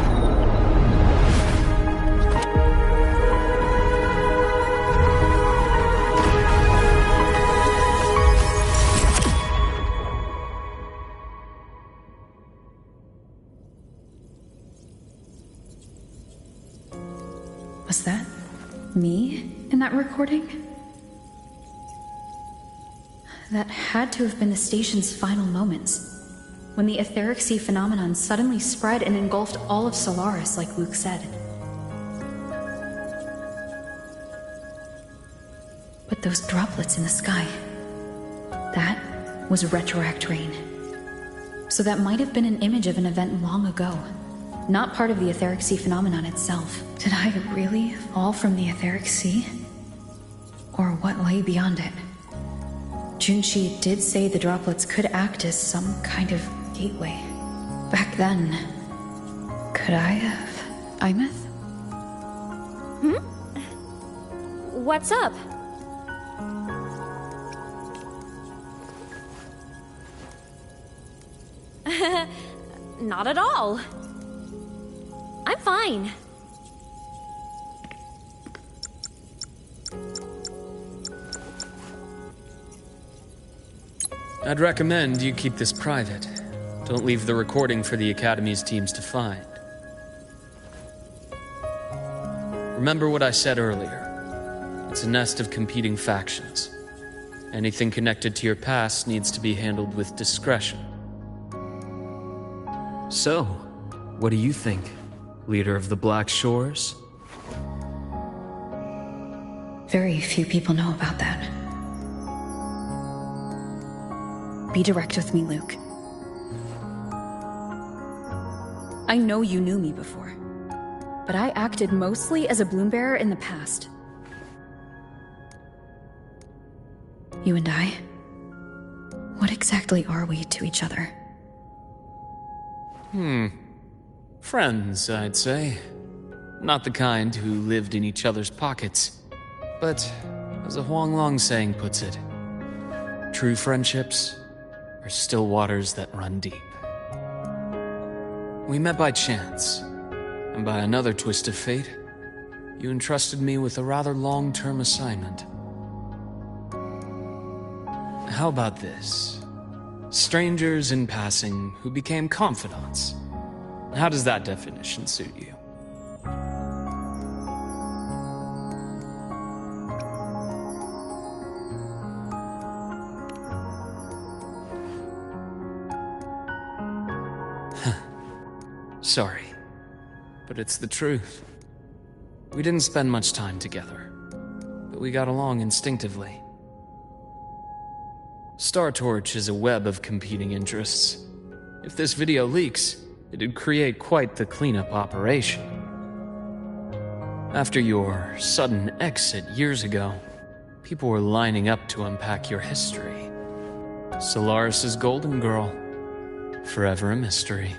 Was that me in that recording? That had to have been the station's final moments, when the etheric sea phenomenon suddenly spread and engulfed all of Solaris, like Luke said. But those droplets in the sky, that was retroact rain. So that might have been an image of an event long ago, not part of the etheric sea phenomenon itself. Did I really fall from the etheric sea? Or what lay beyond it? Junshi did say the droplets could act as some kind of gateway. Back then, could I have... Imeth? What's up? Not at all. I'm fine. I'd recommend you keep this private. Don't leave the recording for the Academy's teams to find. Remember what I said earlier. It's a nest of competing factions. Anything connected to your past needs to be handled with discretion. So, what do you think, leader of the Black Shores? Very few people know about that. Be direct with me, Luke. I know you knew me before, but I acted mostly as a bloom-bearer in the past. You and I, what exactly are we to each other? Friends, I'd say. Not the kind who lived in each other's pockets. But, as a Huanglong saying puts it, true friendships are still waters that run deep. We met by chance, and by another twist of fate, you entrusted me with a rather long-term assignment. How about this? Strangers in passing who became confidants. How does that definition suit you? Sorry, but it's the truth. We didn't spend much time together, but we got along instinctively. Star Torch is a web of competing interests. If this video leaks, it'd create quite the cleanup operation. After your sudden exit years ago, people were lining up to unpack your history. Solaris's Golden Girl, forever a mystery.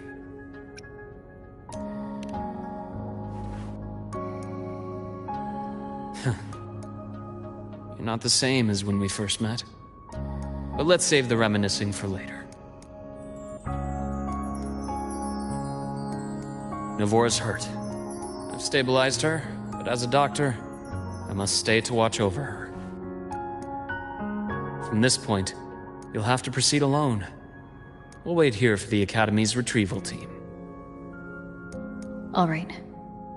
You're not the same as when we first met. But let's save the reminiscing for later. Navora's hurt. I've stabilized her, but as a doctor, I must stay to watch over her. From this point, you'll have to proceed alone. We'll wait here for the Academy's retrieval team. All right.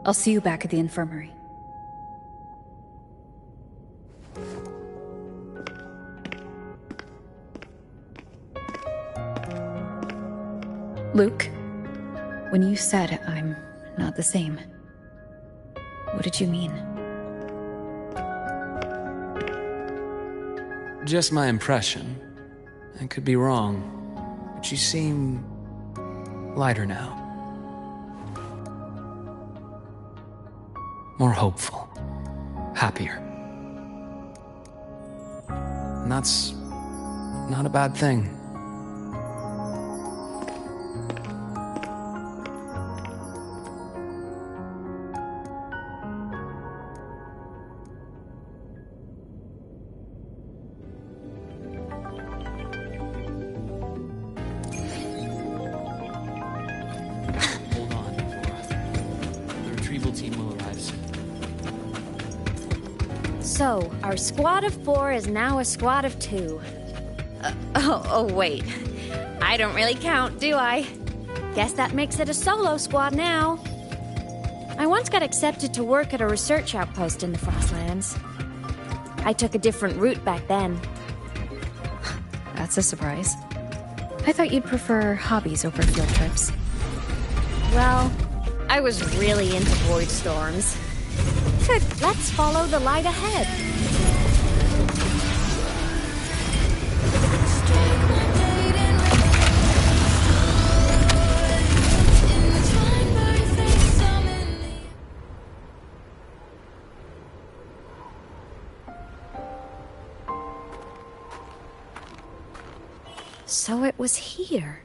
I'll see you back at the infirmary. Luke, when you said I'm not the same, what did you mean? Just my impression. I could be wrong, but you seem lighter now. More hopeful. Happier. And that's not a bad thing. So, our squad of 4 is now a squad of 2. Wait. I don't really count, do I? Guess that makes it a solo squad now. I once got accepted to work at a research outpost in the Frostlands. I took a different route back then. That's a surprise. I thought you'd prefer hobbies over field trips. Well, I was really into void storms. Let's follow the light ahead. So it was here.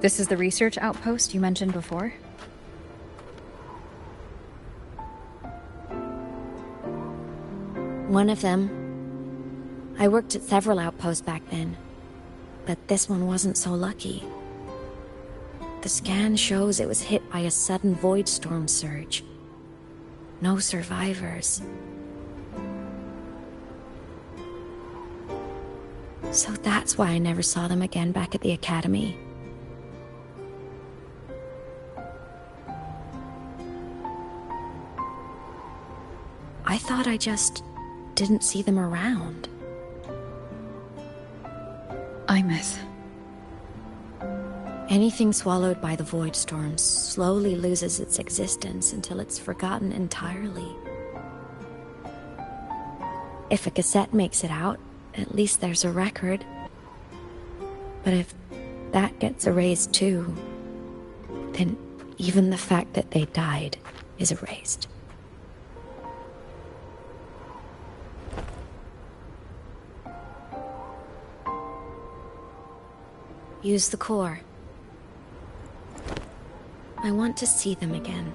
This is the research outpost you mentioned before? One of them. I worked at several outposts back then, but this one wasn't so lucky. The scan shows it was hit by a sudden void storm surge. No survivors. So that's why I never saw them again back at the academy. I thought I just didn't see them around. Imeth. Anything swallowed by the void storms slowly loses its existence until it's forgotten entirely. If a cassette makes it out, at least there's a record. But if that gets erased too, then even the fact that they died is erased. Use the core. I want to see them again.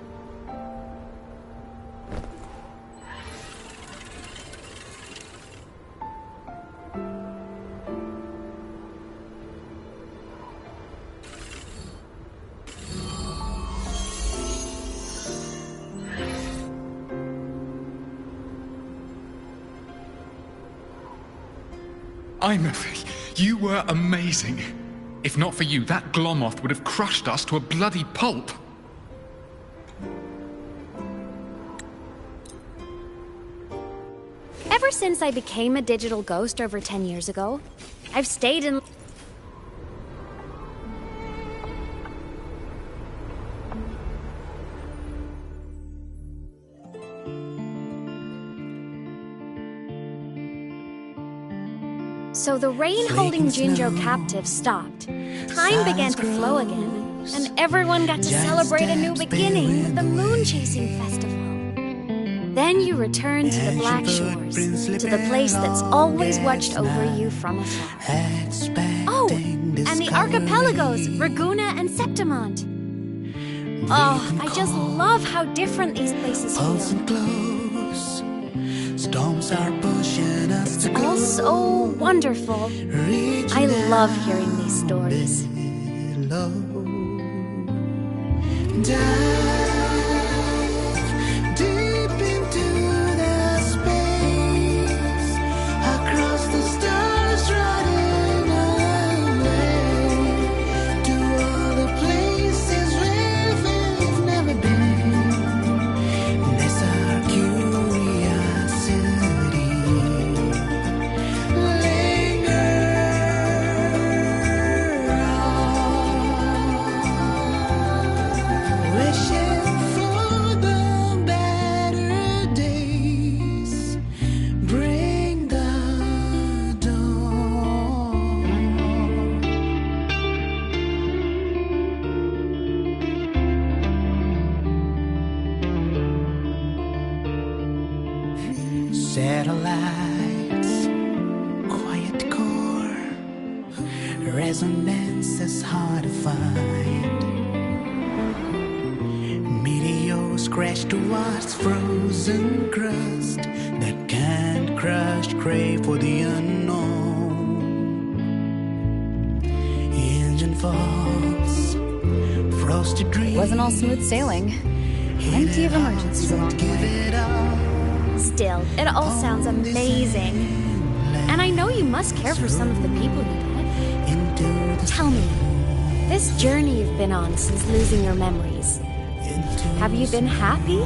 Imeth, you were amazing. If not for you, that Glomoth would have crushed us to a bloody pulp. Ever since I became a digital ghost over 10 years ago, I've stayed in... So the rain holding Jinjo captive stopped. Time began to flow again, and everyone got to celebrate a new beginning with the Moon Chasing Festival. Then you returned to the Black Shores, to the place that's always watched over you from afar. Oh, and the archipelagos, Raguna and Septimont. Oh, I just love how different these places feel. Storms are pushing us to all so wonderful. I love hearing these stories. Deep into the space, across the stars, running away to all the places where we've never been. That's our curiosity. Wishing for the better days, bring the dawn. Satellites, quiet core, resonance is hard to find. Meteors crash towards frozen crust that can't crush, crave for the unknown. Engine faults, frosted dreams. Wasn't all smooth sailing. Plenty of emergencies along the way. Still, it all sounds amazing. And I know you must care for some of the people you met. Tell me, this journey you've been on since losing your memories, have you been happy?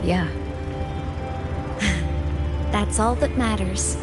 Yeah. That's all that matters.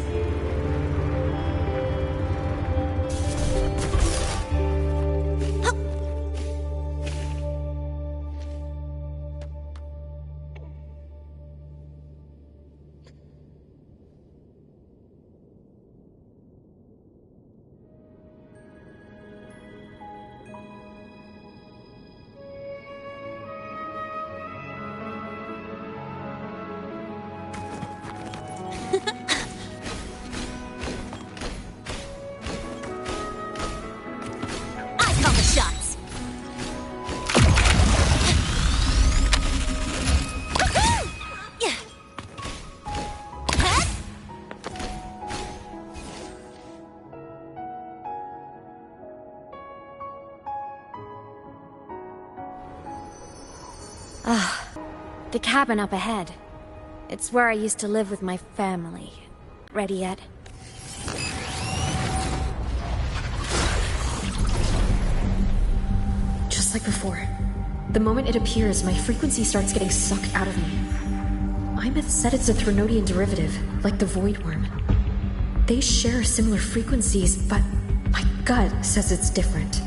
The cabin up ahead. It's where I used to live with my family. ready yet. Just like before. The moment it appears, my frequency starts getting sucked out of me. Imeth said it's a Threnodian derivative, like the Void Worm. They share similar frequencies, but my gut says it's different.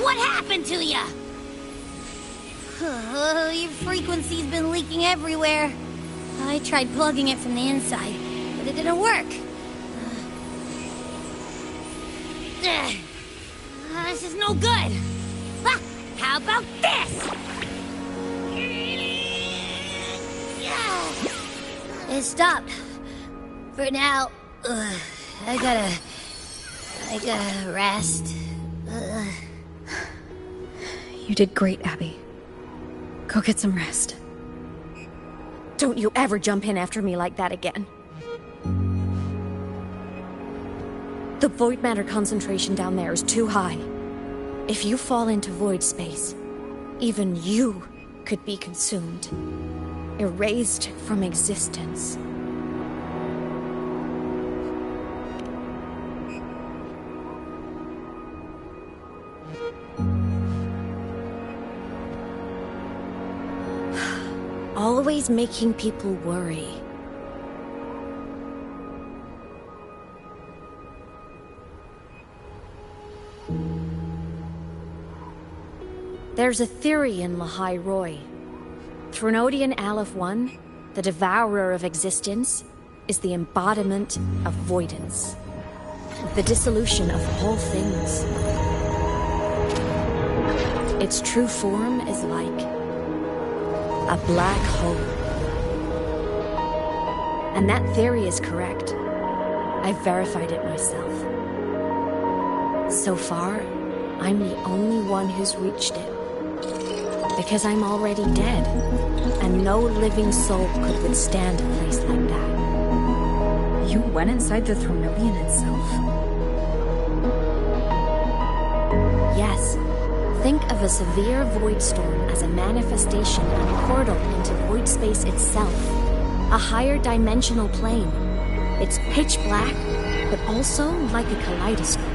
What happened to ya? Your frequency's been leaking everywhere. I tried plugging it from the inside, but it didn't work. This is no good. How about this? It stopped. For now, I gotta rest. You did great, Abby. Go get some rest. Don't you ever jump in after me like that again. The void matter concentration down there is too high. If you fall into void space, even you could be consumed, erased from existence. Always making people worry. There's a theory in Lahai Roy. Threnodian Aleph 1, the devourer of existence, is the embodiment of voidance. The dissolution of all things. Its true form is like a black hole. And that theory is correct. I've verified it myself. So far, I'm the only one who's reached it. Because I'm already dead, and no living soul could withstand a place like that. You went inside the Threnodian itself? Yes. Think of a severe void storm as a manifestation and portal into void space itself. A higher dimensional plane. It's pitch black, but also like a kaleidoscope.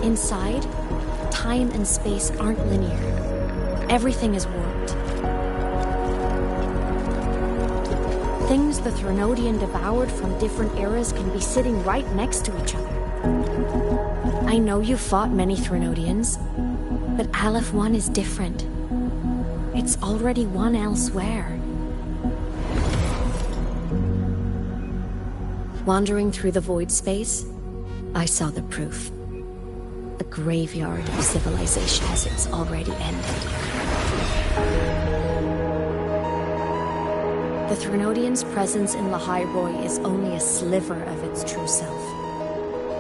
Inside, time and space aren't linear. Everything is warped. Things the Threnodian devoured from different eras can be sitting right next to each other. I know you fought many Threnodians, but Aleph 1 is different. It's already one elsewhere. Wandering through the void space, I saw the proof. The graveyard of civilizations is already ended. The Threnodian's presence in Lahai Roy is only a sliver of its true self.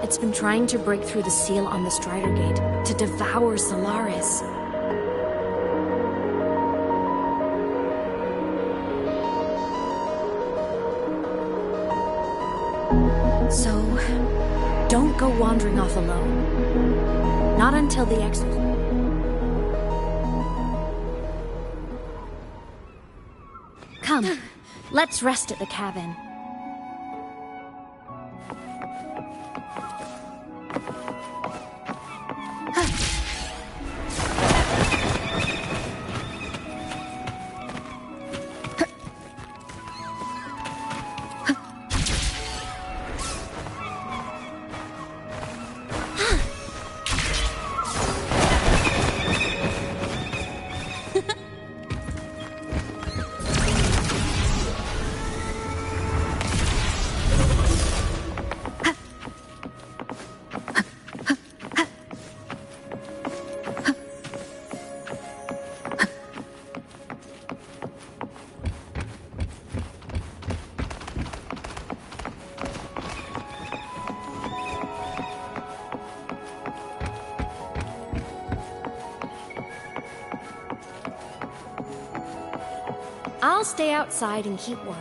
It's been trying to break through the seal on the Strider Gate to devour Solaris. So, don't go wandering off alone. Not until the Come, let's rest at the cabin. I'll stay outside and keep watch.